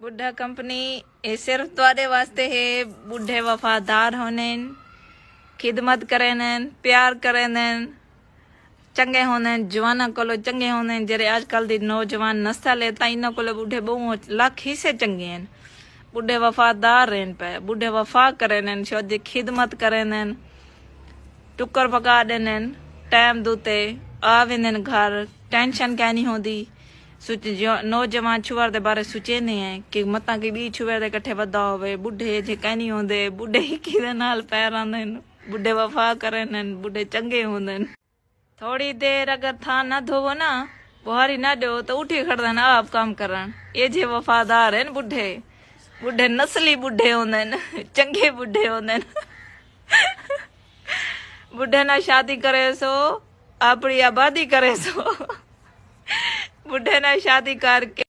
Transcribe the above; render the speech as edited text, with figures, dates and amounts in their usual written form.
बुढ़ा कंपनी ये सिर्फ तुआरे वास्ते है। बुढ़े वफादार होने, खिदमत करें, प्यार करें, चंगे होने, जवाना कोलो चंगे होने। जेरे आजकल दी नौजवान नस्ल है तां इन्हां कोलो बुढ़े बहुत लख ही से चंगे हैं। बुढ़े वफादार रहन पे, बुढ़े वफा करें, शोदी खिदमत करें, टुकर पका देने, टाइम दूते आ वेंदन घर, टेंशन क्या नहीं होती। नौजवान छुआर दे बारे सोचे नहीं है कि मता की बी छुआर दे कट्ठे वदा होवे। बुढ़े जे कहीं नहीं होंदे, बुढ़े ही किदे नाल पैर आंदे, बुढ़े वफा करें, बुढ़े चंगे होंदे। थोड़ी देर अगर था ना धोवो ना, बुहारी ना दो तो उठी खड़दा ना आप काम करन। ये जे वफादार है बुढ़े, बुढ़े नस्ली बुढ़े होंदे, चंगे बुढ़े होंदे। बुढ़े ना शादी करे सो अपनी आबादी करे सो। बुढ़े ना शादी करके